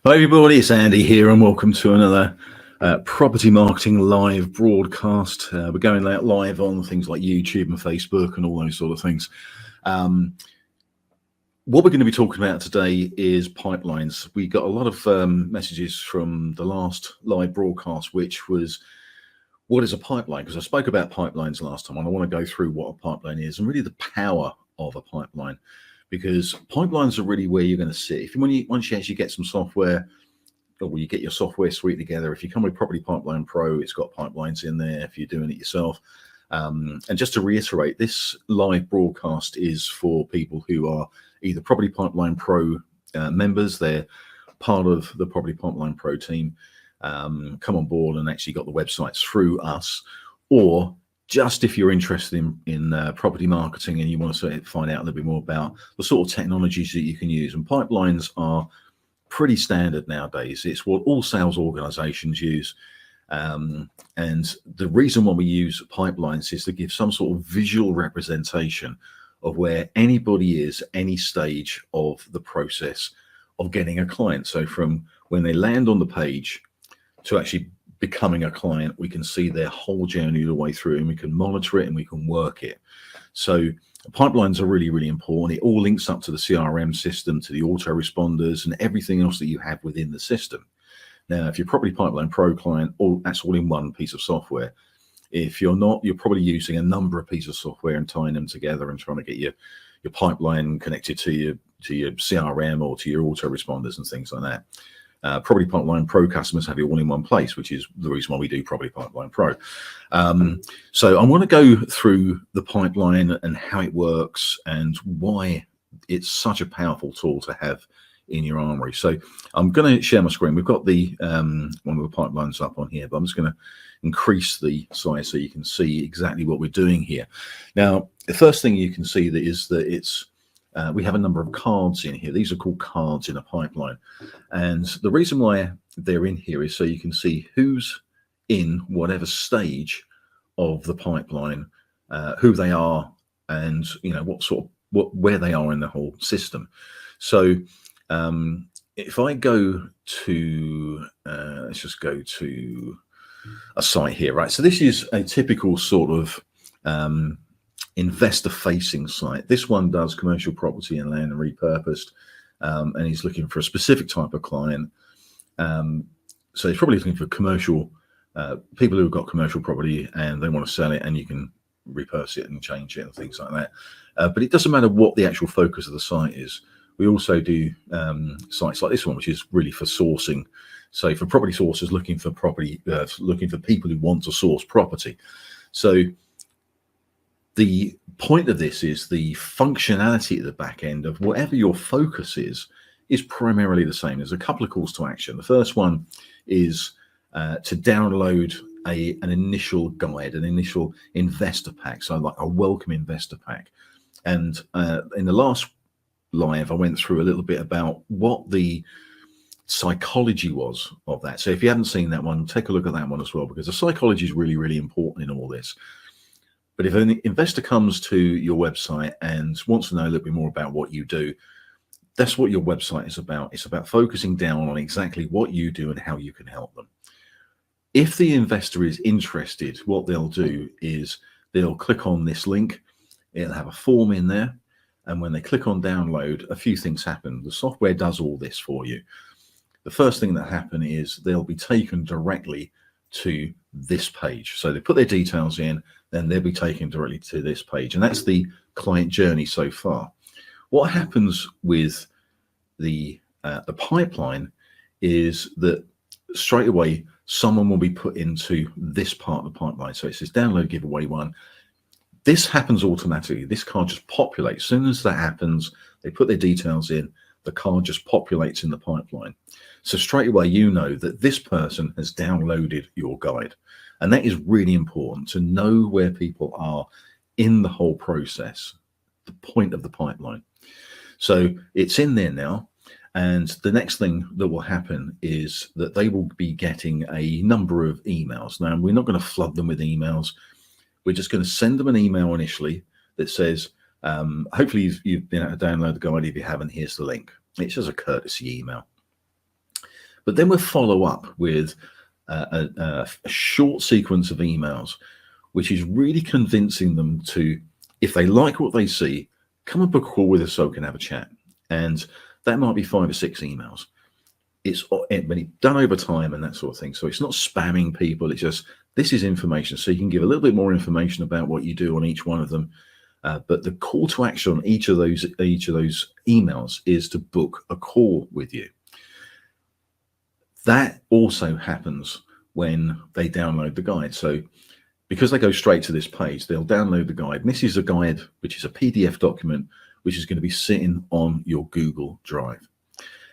Hi everybody, it's Andy here and welcome to another Property Marketing Live broadcast. We're going out live on things like YouTube and Facebook and all those sort of things. What we're going to be talking about today is pipelines. We got a lot of messages from the last live broadcast, which was, what is a pipeline? Because I spoke about pipelines last time and I want to go through what a pipeline is and really the power of a pipeline. Because pipelines are really where you're going to sit. Once you actually get some software, or you get your software suite together, if you come with Property Pipeline Pro, it's got pipelines in there if you're doing it yourself. And just to reiterate, this live broadcast is for people who are either Property Pipeline Pro members, they're part of the Property Pipeline Pro team, come on board and actually got the websites through us, or just if you're interested in property marketing and you want to find out a little bit more about the sort of technologies that you can use. And pipelines are pretty standard nowadays. It's what all sales organizations use. And the reason why we use pipelines is to give some sort of visual representation of where anybody is, any stage of the process of getting a client. So from when they land on the page to actually becoming a client, we can see their whole journey the way through and we can monitor it and we can work it. So pipelines are really, really important. It all links up to the CRM system, to the autoresponders and everything else that you have within the system. Now, if you're Property Pipeline Pro client, that's all in one piece of software. If you're not, you're probably using a number of pieces of software and tying them together and trying to get your pipeline connected to your CRM or to your autoresponders and things like that. Property Pipeline Pro customers have it all in one place, which is the reason why we do Property Pipeline Pro. So I want to go through the pipeline and how it works and why it's such a powerful tool to have in your armory. So I'm going to share my screen. We've got the one of the pipelines up on here, but I'm just going to increase the size so you can see exactly what we're doing here. Now, the first thing you can see that is that it's we have a number of cards in here. These are called cards in a pipeline. And the reason why they're in here is so you can see who's in whatever stage of the pipeline, who they are, and where they are in the whole system. So if I go to, let's just go to a site here, right? So this is a typical sort of investor-facing site. This one does commercial property and land and repurposed, and he's looking for a specific type of client. So he's probably looking for commercial people who have got commercial property and they want to sell it, and you can repurpose it and change it and things like that. But it doesn't matter what the actual focus of the site is. We also do sites like this one, which is really for sourcing. So for property sources looking for property, looking for people who want to source property. So the point of this is the functionality at the back end of whatever your focus is primarily the same. There's a couple of calls to action. The first one is to download an initial guide, an initial investor pack, so like a welcome investor pack. And in the last live, I went through a little bit about what the psychology was of that. So if you haven't seen that one, take a look at that one as well, because the psychology is really, really important in all this. But if an investor comes to your website and wants to know a little bit more about what you do, that's what your website is about. It's about focusing down on exactly what you do and how you can help them. If the investor is interested, what they'll do is they'll click on this link. It'll have a form in there. And when they click on download, a few things happen. The software does all this for you. The first thing that happen is they'll be taken directly to this page. So they put their details in, then they'll be taken directly to this page. And that's the client journey so far. What happens with the pipeline is that straight away, someone will be put into this part of the pipeline. So it says download giveaway one. This happens automatically. This card just populates. As soon as that happens, they put their details in, the card just populates in the pipeline. So straight away, you know that this person has downloaded your guide. And that is really important to know where people are in the whole process, the point of the pipeline. So it's in there now. And the next thing that will happen is that they will be getting a number of emails. Now, we're not going to flood them with emails. We're just going to send them an email initially that says, hopefully you've been able to download the guide. If you haven't, here's the link. It's just a courtesy email. But then we'll follow up with a short sequence of emails, which is really convincing them to, if they like what they see, come and book a call with us so we can have a chat. And that might be 5 or 6 emails. It's been done over time and that sort of thing. So it's not spamming people. It's just, this is information. So you can give a little bit more information about what you do on each one of them. But the call to action on each of those emails is to book a call with you. That also happens when they download the guide. So because they go straight to this page, they'll download the guide. And this is a guide, which is a PDF document, which is going to be sitting on your Google Drive.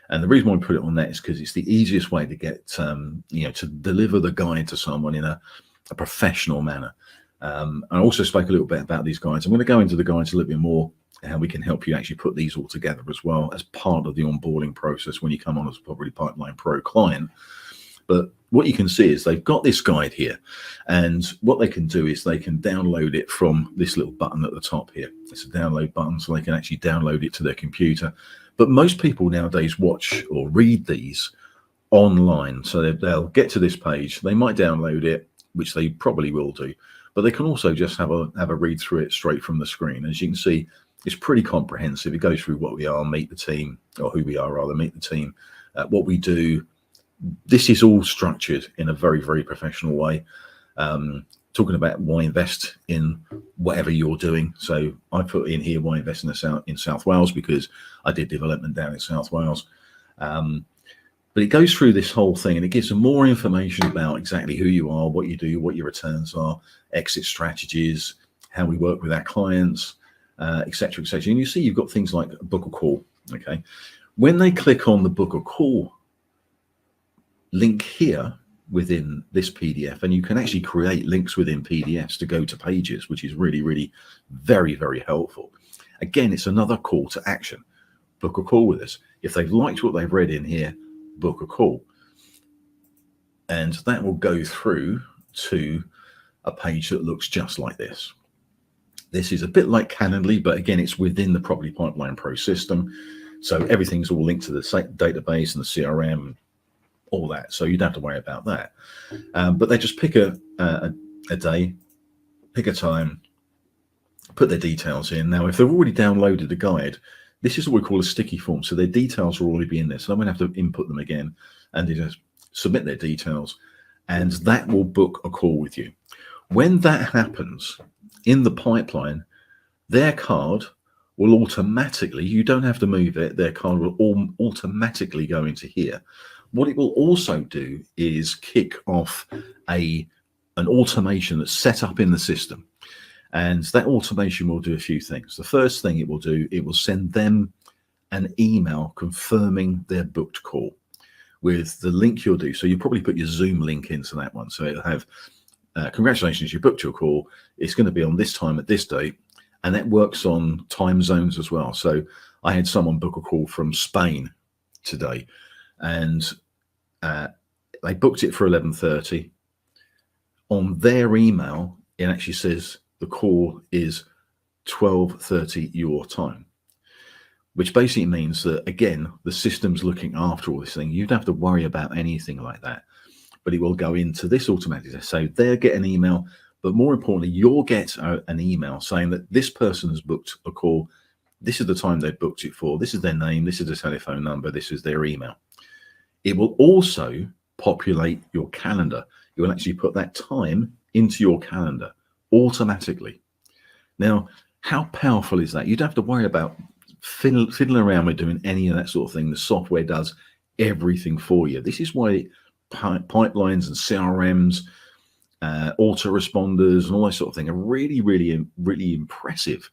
And the reason why I put it on that is because it's the easiest way to get, to deliver the guide to someone in a professional manner. I also spoke a little bit about these guides. I'm going to go into the guides a little bit more, how we can help you actually put these all together as well as part of the onboarding process when you come on as a Property Pipeline Pro client. But what you can see is they've got this guide here, and what they can do is they can download it from this little button at the top here. It's a download button, so they can actually download it to their computer. But most people nowadays watch or read these online, so they'll get to this page, they might download it, which they probably will do, but they can also just have a read through it straight from the screen. As you can see, it's pretty comprehensive. It goes through what we are, meet the team, or who we are rather, meet the team, what we do. This is all structured in a very, very professional way. Talking about why invest in whatever you're doing. So I put in here why invest in South Wales, because I did development down in South Wales. But it goes through this whole thing and it gives them more information about exactly who you are, what you do, what your returns are, exit strategies, how we work with our clients, etc., etc. And you see you've got things like book a call. Okay, when they click on the book a call link here within this PDF, and you can actually create links within PDFs to go to pages, which is really, really very, very helpful. Again, it's another call to action. Book a call with us. If they've liked what they've read in here, book a call. And that will go through to a page that looks just like this. This is a bit like Calendly, but again, it's within the Property Pipeline Pro system. So everything's all linked to the database and the CRM, all that, so you don't have to worry about that. But they just pick a day, pick a time, put their details in. Now, if they've already downloaded the guide, this is what we call a sticky form, so their details will already be in there, so I'm going to have to input them again, and they just submit their details, and that will book a call with you. When that happens in the pipeline, their card will automatically, you don't have to move it, their card will automatically go into here. What it will also do is kick off an automation that's set up in the system. And that automation will do a few things. The first thing it will do, it will send them an email confirming their booked call with the link you'll do. So you probably put your Zoom link into that one. So it'll have, congratulations, you booked your call. It's going to be on this time at this date. And that works on time zones as well. So I had someone book a call from Spain today, and they booked it for 11:30. On their email, it actually says the call is 12:30 your time, which basically means that, again, the system's looking after all this thing. You don't have to worry about anything like that, but it will go into this automatically. So they'll get an email, but more importantly, you'll get an email saying that this person has booked a call. This is the time they've booked it for. This is their name. This is the telephone number. This is their email. It will also populate your calendar. You will actually put that time into your calendar automatically. Now, how powerful is that? You don't have to worry about fiddling around with doing any of that sort of thing. The software does everything for you. This is why pipelines and CRMs, autoresponders and all that sort of thing are really, really, really impressive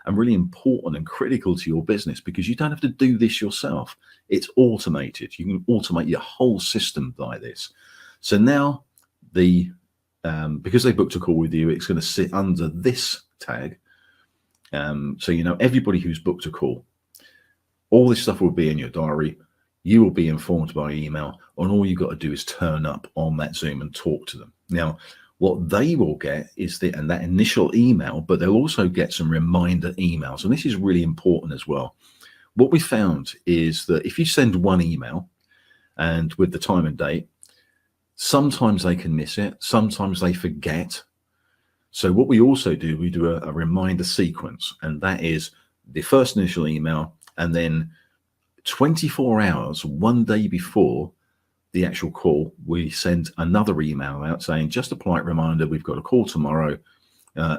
and really important and critical to your business, because you don't have to do this yourself. It's automated. You can automate your whole system by this. So now because they booked a call with you, it's going to sit under this tag. So you know everybody who's booked a call. All this stuff will be in your diary. You will be informed by email, and all you've got to do is turn up on that Zoom and talk to them. Now, what they will get is that initial email, but they'll also get some reminder emails. And this is really important as well. What we found is that if you send one email, and with the time and date. Sometimes they can miss it, sometimes they forget. So what we also do, we do a reminder sequence, and that is the first initial email, and then 24 hours, one day before the actual call, we send another email out saying, just a polite reminder, we've got a call tomorrow,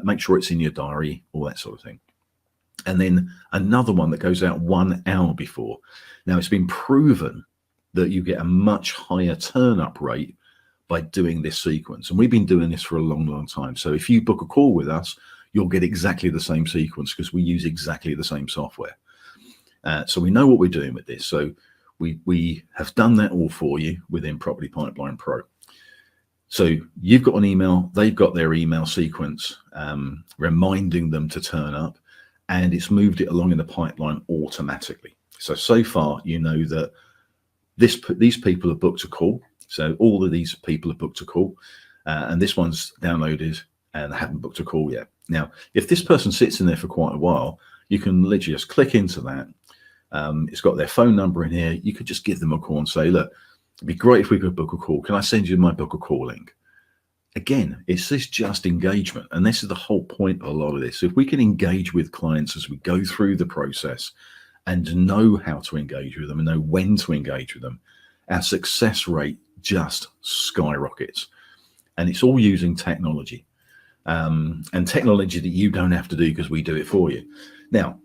make sure it's in your diary, all that sort of thing. And then another one that goes out 1 hour before. Now, it's been proven that you get a much higher turn up rate by doing this sequence. And we've been doing this for a long, long time. So if you book a call with us, you'll get exactly the same sequence because we use exactly the same software. So we know what we're doing with this. So we have done that all for you within Property Pipeline Pro. So you've got an email, they've got their email sequence, reminding them to turn up, and it's moved it along in the pipeline automatically. So far, you know that these people have booked a call. So all of these people have booked a call, and this one's downloaded and they haven't booked a call yet. Now, if this person sits in there for quite a while, you can literally just click into that. It's got their phone number in here. You could just give them a call and say, look, it'd be great if we could book a call. Can I send you my book a call link? Again, it's this just engagement. And this is the whole point of a lot of this. If we can engage with clients as we go through the process and know how to engage with them and know when to engage with them, our success rate just skyrockets. And it's all using technology, and technology that you don't have to do because we do it for you. Now,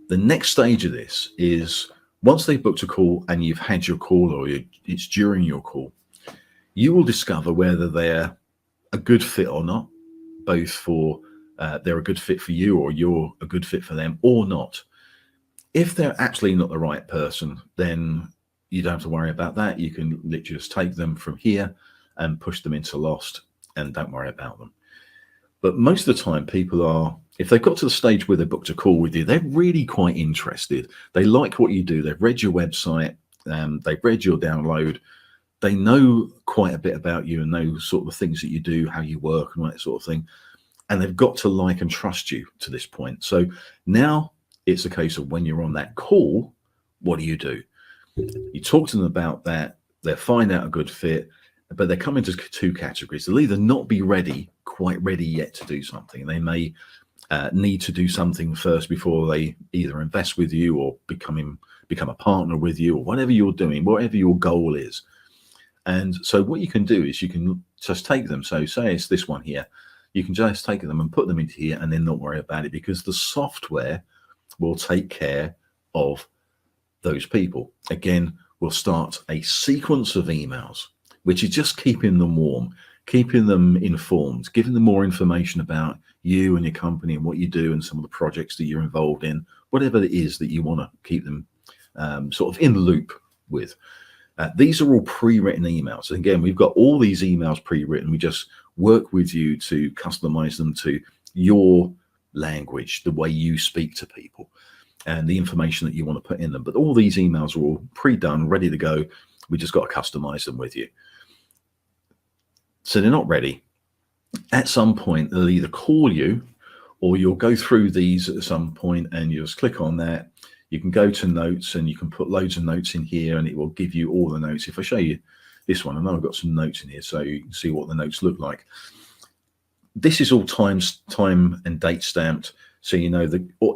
the next stage of this is once they've booked a call and you've had your call, or it's during your call, you will discover whether they're a good fit or not, both for they're a good fit for you or you're a good fit for them or not. If they're actually not the right person, then you don't have to worry about that. You can literally just take them from here and push them into Lost and don't worry about them. But most of the time, people are, if they've got to the stage where they booked a call with you, they're really quite interested. They like what you do. They've read your website. They've read your download. They know quite a bit about you and know sort of the things that you do, how you work and all that sort of thing. And they've got to like and trust you to this point. So now it's a case of when you're on that call, what do? You talk to them about that. They'll find out a good fit, but they come into two categories. They'll either not be quite ready yet to do something. They may need to do something first before they either invest with you or become a partner with you, or whatever you're doing, whatever your goal is. And so what you can do is you can just take them. So say it's this one here. You can just take them and put them into here and then not worry about it, because the software will take care of those people. Again, we'll start a sequence of emails, which is just keeping them warm, keeping them informed, giving them more information about you and your company and what you do and some of the projects that you're involved in, whatever it is that you want to keep them sort of in the loop with. These are all pre-written emails. And again, we've got all these emails pre-written. We just work with you to customize them to your language, the way you speak to people, and the information that you want to put in them. But all these emails are all pre-done, ready to go. We just got to customize them with you. So they're not ready. At some point, they'll either call you or you'll go through these at some point and you just click on that. You can go to notes and you can put loads of notes in here and it will give you all the notes. If I show you this one, I know I've got some notes in here so you can see what the notes look like. This is all time and date stamped. So you know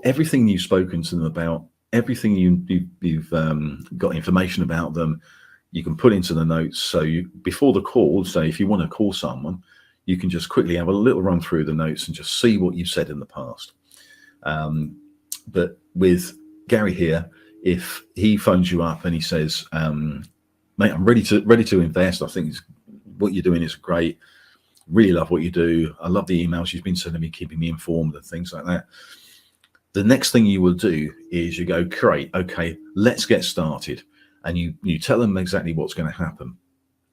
everything you've spoken to them about, everything you've got information about them, you can put into the notes. So before the call, say if you want to call someone, you can just quickly have a little run through the notes and just see what you've said in the past. But with Gary here, if he phones you up and he says, mate, I'm ready to invest. I think what you're doing is great. Really love what you do. I love the emails you've been sending me, keeping me informed and things like that. The next thing you will do is you go, great, okay, let's get started. And you tell them exactly what's going to happen.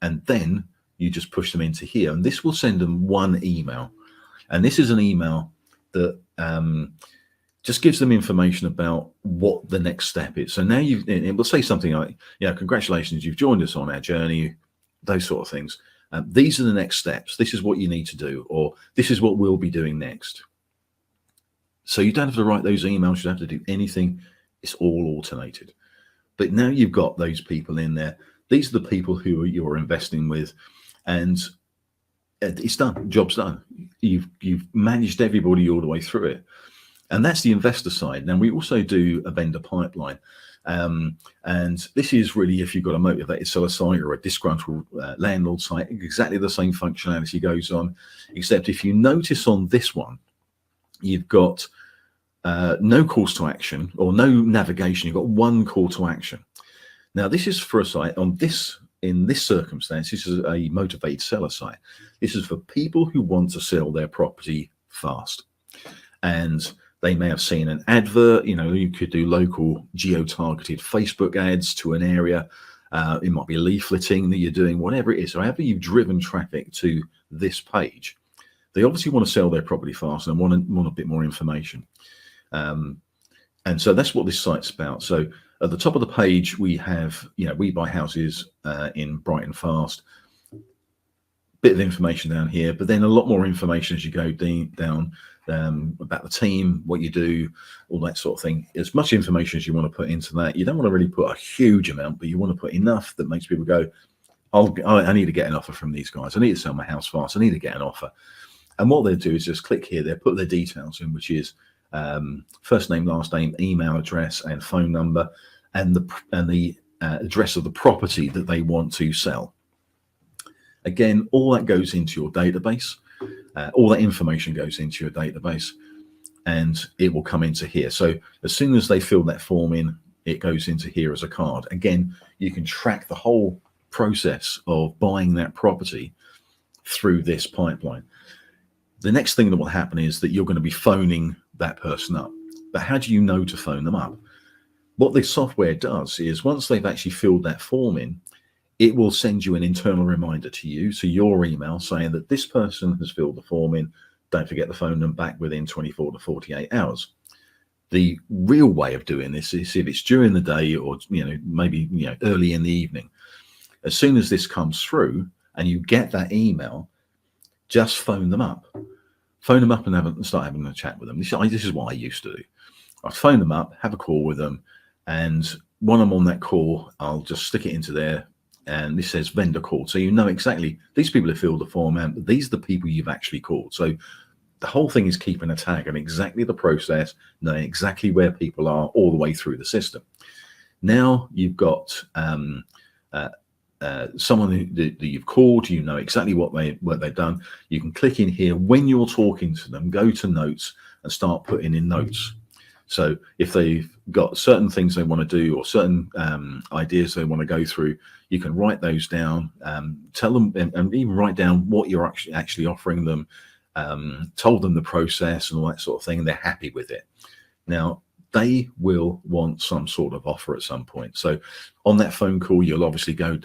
And then you just push them into here. And this will send them one email. And this is an email that just gives them information about what the next step is. So now it will say something like, congratulations, you've joined us on our journey, those sort of things. These are the next steps. This is what you need to do, or this is what we'll be doing next. So you don't have to write those emails. You don't have to do anything. It's all automated. But now you've got those people in there. These are the people who you're investing with, and it's done. Job's done. You've managed everybody all the way through it, and that's the investor side. Now we also do a vendor pipeline, and this is really if you've got a motivated seller site or a disgruntled landlord site, exactly the same functionality goes on, except if you notice on this one, you've got no calls to action or no navigation. You've got one call to action. Now this is for a site on this. In this circumstance, this is a motivated seller site. This is for people who want to sell their property fast. And they may have seen an advert, you could do local geo-targeted Facebook ads to an area. It might be leafleting that you're doing, whatever it is. So however you've driven traffic to this page, they obviously want to sell their property fast and want a bit more information. And so that's what this site's about. So at the top of the page, we have, we buy houses in Brighton fast. Bit of information down here, but then a lot more information as you go down about the team, what you do, all that sort of thing. As much information as you want to put into that. You don't want to really put a huge amount, but you want to put enough that makes people go, I need to get an offer from these guys. I need to sell my house fast. I need to get an offer. And what they'll do is just click here. They'll put their details in, which is first name, last name, email address, and phone number, and the address of the property that they want to sell. Again, all that goes into your database. All that information goes into your database, and it will come into here. So as soon as they fill that form in, it goes into here as a card. Again, you can track the whole process of buying that property through this pipeline. The next thing that will happen is that you're going to be phoning that person up. But how do you know to phone them up? What this software does is once they've actually filled that form in, it will send you an internal reminder to you, so your email, saying that this person has filled the form in. Don't forget to phone them back within 24 to 48 hours. The real way of doing this is if it's during the day or maybe early in the evening. As soon as this comes through and you get that email, just phone them up. Phone them up and start having a chat with them. This is what I used to do. I'd phone them up, have a call with them, and when I'm on that call, I'll just stick it into there. And this says vendor call. So you know exactly these people have filled the form out, but these are the people you've actually called. So the whole thing is keeping a tag on exactly the process, knowing exactly where people are all the way through the system. Now you've got someone that you've called, you know exactly what they've done. You can click in here when you're talking to them, go to notes and start putting in notes. So if they've got certain things they want to do or certain ideas they want to go through, you can write those down, tell them, and even write down what you're actually offering them, told them the process and all that sort of thing, and they're happy with it. Now, they will want some sort of offer at some point. So on that phone call, you'll obviously go,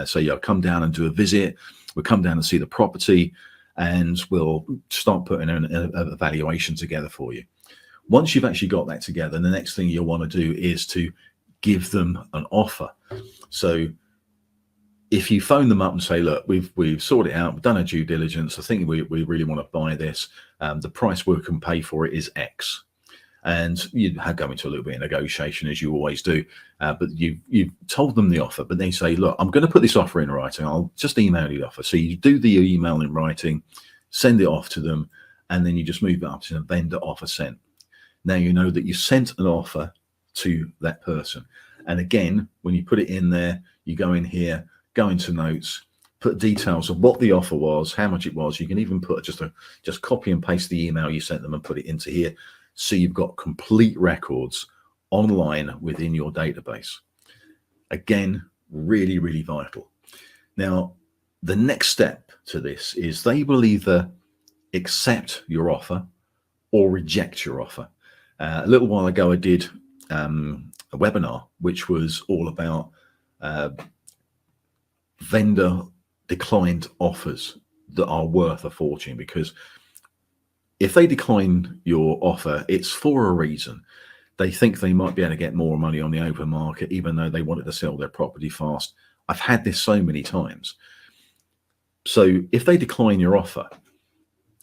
say you'll come down and do a visit. We'll come down and see the property, and we'll start putting an evaluation together for you. Once you've actually got that together, the next thing you'll want to do is to give them an offer. So if you phone them up and say, look, we've sorted it out, we've done our due diligence, I think we really want to buy this. The price we can pay for it is X. And you go into a little bit of negotiation, as you always do, but you've told them the offer, but they say, look, I'm going to put this offer in writing. I'll just email you the offer. So you do the email in writing, send it off to them, and then you just move it up to the vendor offer sent. Now you know that you sent an offer to that person. And again, when you put it in there, you go in here, go into notes, put details of what the offer was, how much it was. You can even put just copy and paste the email you sent them and put it into here. So you've got complete records online within your database. Again, really, really vital. Now, the next step to this is they will either accept your offer or reject your offer. A little while ago, I did a webinar, which was all about vendor declined offers that are worth a fortune, because if they decline your offer, it's for a reason. They think they might be able to get more money on the open market, even though they wanted to sell their property fast. I've had this so many times. So if they decline your offer,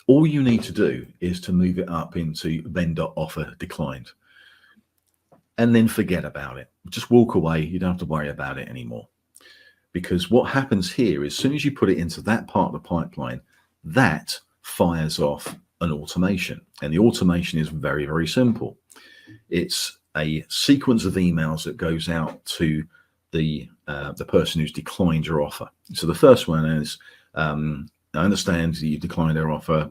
all you need to do is to move it up into vendor offer declined, and then forget about it. Just walk away. You don't have to worry about it anymore. because what happens here is as soon as you put it into that part of the pipeline, that fires off an automation. And the automation is very, very simple. It's a sequence of emails that goes out to the person who's declined your offer. So the first one is, I understand that you declined our offer.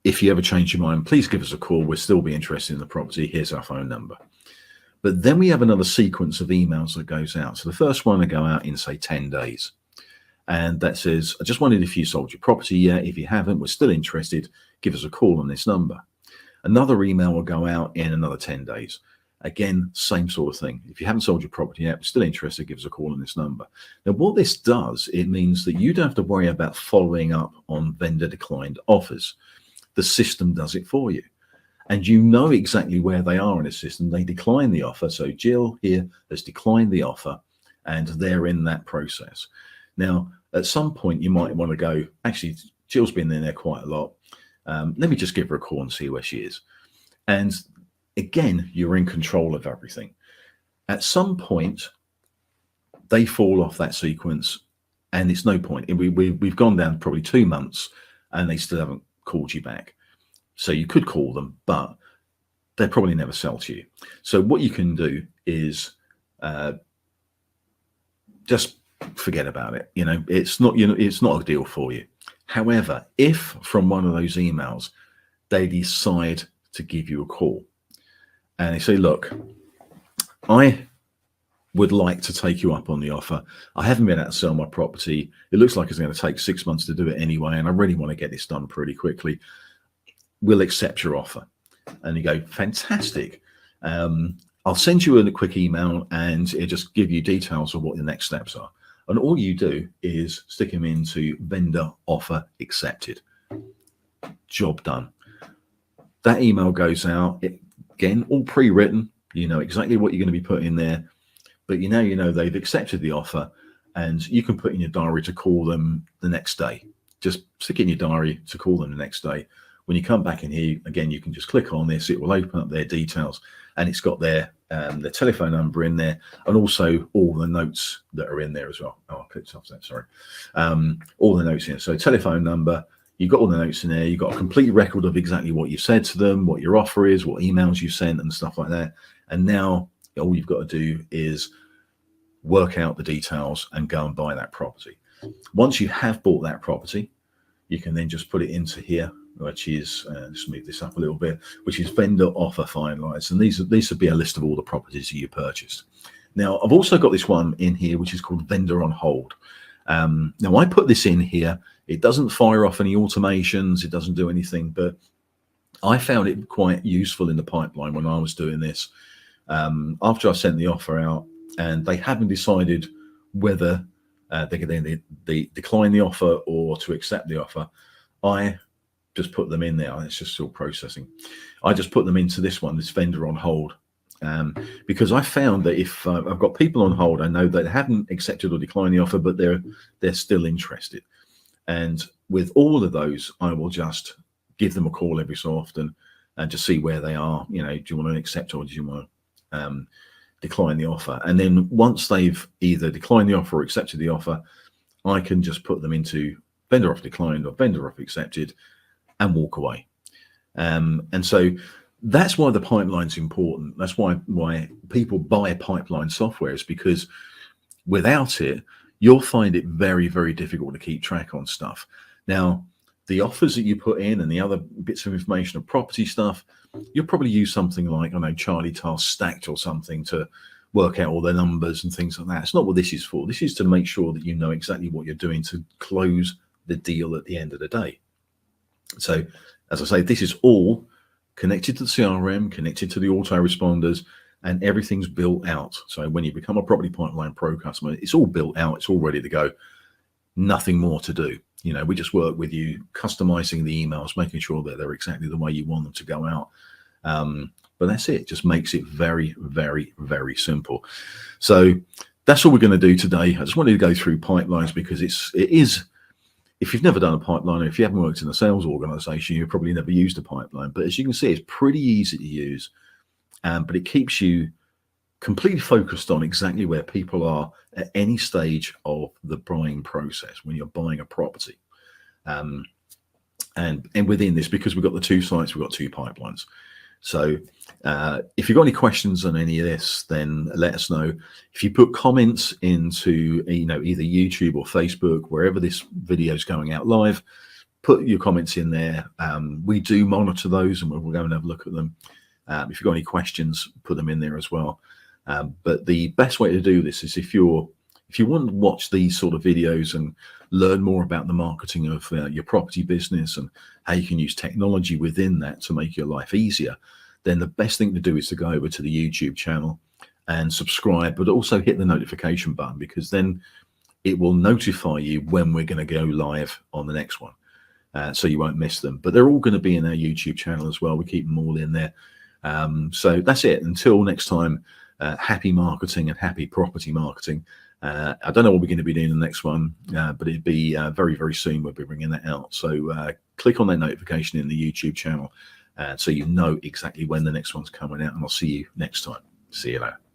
If you ever change your mind, please give us a call. We'll still be interested in the property. Here's our phone number. But then we have another sequence of emails that goes out. So the first one will go out in, say, 10 days. And that says, I just wondered if you sold your property yet. If you haven't, we're still interested. Give us a call on this number. Another email will go out in another 10 days. Again, same sort of thing. If you haven't sold your property yet, we're still interested, give us a call on this number. Now, what this does, it means that you don't have to worry about following up on vendor declined offers. The system does it for you. And you know exactly where they are in the system. They decline the offer. So Jill here has declined the offer and they're in that process. Now, at some point, you might want to go, actually, Jill's been in there quite a lot. Let me just give her a call and see where she is. And again, you're in control of everything. At some point, they fall off that sequence and it's no point. We've gone down probably 2 months and they still haven't called you back. So you could call them, but they probably never sell to you. So what you can do is just forget about it. It's not a deal for you. However, if from one of those emails they decide to give you a call and they say, look, I would like to take you up on the offer. I haven't been able to sell my property. It looks like it's going to take 6 months to do it anyway, and I really want to get this done pretty quickly. We'll accept your offer. And you go, fantastic. I'll send you a quick email and it'll just give you details of what the next steps are. And all you do is stick them into vendor offer accepted. Job done. That email goes out, again, all pre-written. You know exactly what you're going to be putting in there, but you know they've accepted the offer and you can put in your diary to call them the next day. Just stick in your diary to call them the next day. When you come back in here, again, you can just click on this. It will open up their details and it's got their telephone number in there and also all the notes that are in there as well. Oh, I clicked off that, sorry. All the notes in. So telephone number, you've got all the notes in there. You've got a complete record of exactly what you said to them, what your offer is, what emails you sent and stuff like that. And now all you've got to do is work out the details and go and buy that property. Once you have bought that property, you can then just put it into here, which is, let's move this up a little bit, which is vendor offer finalized. And these would be a list of all the properties that you purchased. Now, I've also got this one in here, which is called vendor on hold. Now, I put this in here. It doesn't fire off any automations. It doesn't do anything, but I found it quite useful in the pipeline when I was doing this. After I sent the offer out and they haven't decided whether they decline the offer or to accept the offer, I just put them in there. It's just still processing. I just put them into this one, this vendor on hold, because I found that if I've got people on hold, I know they haven't accepted or declined the offer, but they're still interested. And with all of those, I will just give them a call every so often and just see where they are. Do you want to accept or do you want to decline the offer? And then once they've either declined the offer or accepted the offer, I can just put them into vendor offer declined or vendor offer accepted and walk away. And so that's why the pipeline's important. That's why people buy pipeline software, is because without it, you'll find it very, very difficult to keep track on stuff. Now, the offers that you put in and the other bits of information of property stuff, you'll probably use something like, I know, Charlie Task Stacked or something to work out all the numbers and things like that. It's not what this is for. This is to make sure that you know exactly what you're doing to close the deal at the end of the day. So, as I say, this is all connected to the CRM, connected to the autoresponders, and everything's built out. So when you become a Property Pipeline Pro customer, it's all built out, it's all ready to go. Nothing more to do. We just work with you, customizing the emails, making sure that they're exactly the way you want them to go out. But that's it. Just makes it very, very, very simple. So that's all we're going to do today. I just wanted to go through pipelines because it is, if you've never done a pipeline, or if you haven't worked in a sales organization, you've probably never used a pipeline. But as you can see, it's pretty easy to use, but it keeps you completely focused on exactly where people are at any stage of the buying process when you're buying a property. And within this, because we've got the two sites, we've got two pipelines. So if you've got any questions on any of this, then let us know. If you put comments into, either YouTube or Facebook, wherever this video is going out live, put your comments in there. We do monitor those, and we'll go and have a look at them. If you've got any questions, put them in there as well. But the best way to do this is if you want to watch these sort of videos and learn more about the marketing of your property business and how you can use technology within that to make your life easier, then the best thing to do is to go over to the YouTube channel and subscribe, but also hit the notification button, because then it will notify you when we're going to go live on the next one. So you won't miss them. But they're all going to be in our YouTube channel as well. We keep them all in there. So that's it. Until next time, happy marketing and happy property marketing. I don't know what we're going to be doing in the next one, but it'd be very, very soon we'll be bringing that out. So click on that notification in the YouTube channel so you know exactly when the next one's coming out, and I'll see you next time. See you later.